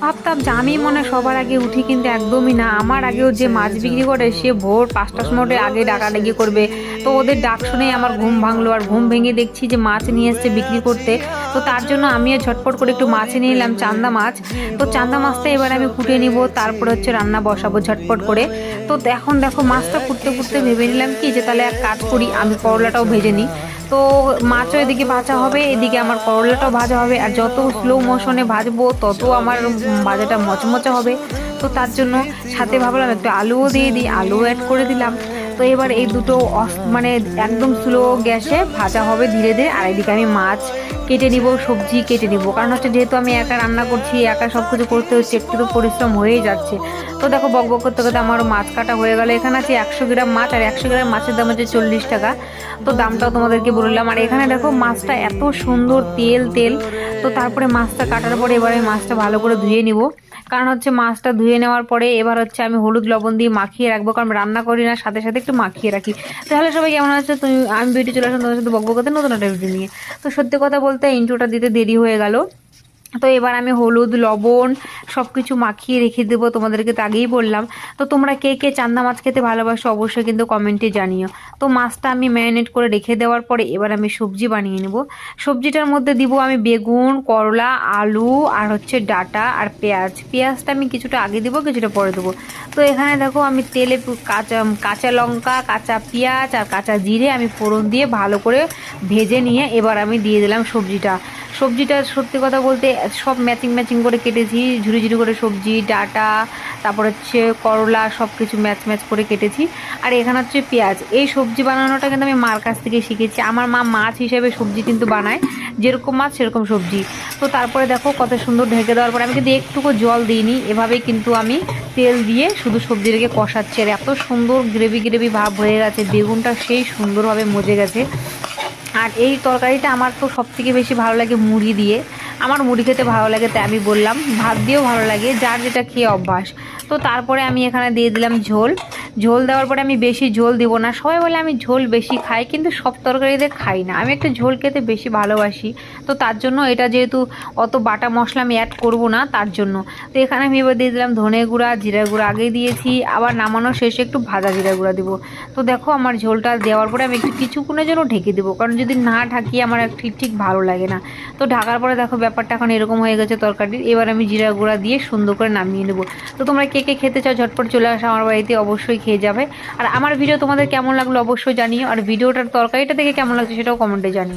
ভাবতাম যে আমি মনে হয় সবার আগে উঠি, কিন্তু একদমই না। আমার আগেও যে মাছ বিক্রি করে সে ভোর 5টার সময় আগে ডাকাডাকি করবে। তো ওদের ডাক শুনেই আমার ঘুম ভাঙলো, আর ঘুম ভেঙে দেখছি যে মাছ নিয়ে এসছে বিক্রি করতে। তো তার জন্য আমিও ঝটপট করে একটু মাছ নিয়ে নিলাম, চান্দা মাছ। তো চান্দা মাছটা এবার আমি কুটে নিব, তারপরে হচ্ছে রান্না বসাবো ঝটপট করে। তো এখন দেখো মাছটা কুটতে কুটতে ভেবে নিলাম কি যে তাহলে এক কাজ করি, আমি করলাটাও ভেজে নিই। তো মাছও এদিকে ভাজা হবে, এদিকে আমার করলাটাও ভাজা হবে। আর যত স্লো মোশনে ভাজবো তত আমার ভাজাটা মচমচে হবে। তো তার জন্য সাথে ভাবলাম একটু আলুও দিয়ে দিই, আলুও অ্যাড করে দিলাম। তো এবার এই দুটো মানে একদম স্লো গ্যাসে ভাজা হবে ধীরে ধীরে। আর এদিকে আমি মাছ কেটে নিব, সবজি কেটে নিব, কারণ হচ্ছে যেহেতু আমি একা রান্না করছি, একা সব কিছু করতে হচ্ছে, একটু তো পরিশ্রম হয়েই যাচ্ছে। তো দেখো বক বক করতে করতে আমারও মাছ কাটা হয়ে গেল। এখানে আছে 100 গ্রাম মাছ, আর 100 গ্রাম মাছের দাম হচ্ছে 40 টাকা। তো দামটাও তোমাদেরকে বললাম। আর এখানে দেখো মাছটা এত সুন্দর তেল তেল। তো তারপরে মাছটা কাটার পরে এবার আমি মাছটা ভালো করে ধুয়ে নিব, কারণ হচ্ছে মাছটা ধুয়ে নেওয়ার পরে এবার হচ্ছে আমি হলুদ লবণ দিয়ে মাখিয়ে রাখবো, কারণ রান্না করি না, সাথে সাথে একটু মাখিয়ে রাখি। তাহলে সবাই কেমন আছে, আমি বিউটি চলে আসলাম তোমাদের সাথে বকবক করতে নতুন একটা ভিডিও নিয়ে। তো সত্যি কথা বলতে ইন্ট্রোটা দিতে দেরি হয়ে গেল। তো এবার আমি হলুদ লবণ সব কিছু মাখিয়ে রেখে দেবো, তোমাদেরকে তো আগেই বললাম। তো তোমরা কে কে চান্দা মাছ খেতে ভালোবাসো অবশ্যই কিন্তু কমেন্টে জানিও। তো মাছটা আমি ম্যারিনেট করে রেখে দেওয়ার পরে এবার আমি সবজি বানিয়ে নেব। সবজিটার মধ্যে দিব আমি বেগুন, করলা, আলু, আর হচ্ছে ডাঁটা আর পেঁয়াজ। পেঁয়াজটা আমি কিছুটা আগে দেবো, কিছুটা পরে দেবো। তো এখানে দেখো আমি তেলে কাঁচা কাঁচা লঙ্কা, কাঁচা পেঁয়াজ আর কাঁচা জিরে আমি ফোড়ন দিয়ে ভালো করে ভেজে নিয়ে এবার আমি দিয়ে দিলাম সবজিটা। সবজিটা সত্যি কথা বলতে সব ম্যাচিং ম্যাচিং করে কেটেছি, ঝুড়ি ঝুড়ি করে সবজি, ডাঁটা, তারপর হচ্ছে করলা, সব কিছু ম্যাচ ম্যাচ করে কেটেছি। আর এখানে হচ্ছে পেঁয়াজ। এই সবজি বানানোটা কিন্তু আমি মার কাছ থেকে শিখেছি। আমার মা মাছ হিসেবে সবজি কিন্তু বানায়, যেরকম মাছ সেরকম সবজি। তো তারপরে দেখো কত সুন্দর ঢেকে দেওয়ার পরে আমি কিন্তু একটুকু জল দিইনি, এভাবেই কিন্তু আমি তেল দিয়ে শুধু সবজিটাকে কষাচ্ছি। আর এত সুন্দর গ্রেভি গ্রেভি ভাব হয়ে গেছে, বেগুনটা সেই সুন্দরভাবে মজে গেছে। আর এই তরকারিটা আমার তো সবথেকে বেশি ভালো লাগে মুড়ি দিয়ে। আমার মুড়ি খেতে ভালো লাগে, তাই আমি বললাম। ভাত দিয়েও ভালো লাগে, যার যেটা খেয়ে অভ্যাস। তো তারপরে আমি এখানে দিয়ে দিলাম ঝোল। ঝোল দেওয়ার পরে আমি বেশি ঝোল দিব না। সবাই বলে আমি ঝোল বেশি খাই, কিন্তু সব তরকারিতে খাই না, আমি একটু ঝোল খেতে বেশি ভালোবাসি। তো তার জন্য এটা যেহেতু অত বাটা মশলা আমি অ্যাড করব না, তার জন্য। তো এখানে আমি এবার দিয়ে দিলাম ধনে গুঁড়া, জিরা গুঁড়া আগেই দিয়েছি, আবার নামানোর শেষে একটু ভাজা জিরা গুঁড়া দেবো। তো দেখো আমার ঝোলটা দেওয়ার পরে আমি একটু কিছুক্ষণের জন্য ঢেকে দেবো, কারণ যদি না ঢাকি আমার ঠিক ঠিক ভালো লাগে না। তো ঢাকার পরে দেখো ব্যাপারটা এখন এরকম হয়ে গেছে তরকারির। এবার আমি জিরা গুঁড়া দিয়ে সুন্দর করে নামিয়ে নেবো। তো তোমরা কে কে খেতে চাও ঝটপট চলে আসো আমার বাড়িতে, অবশ্যই খেয়ে যাবে। আর আমার ভিডিও তোমাদের কেমন লাগলো অবশ্যই জানিও, আর ভিডিওটার তরকারিটা দেখে কেমন লাগছে সেটাও কমেন্টে জানিও।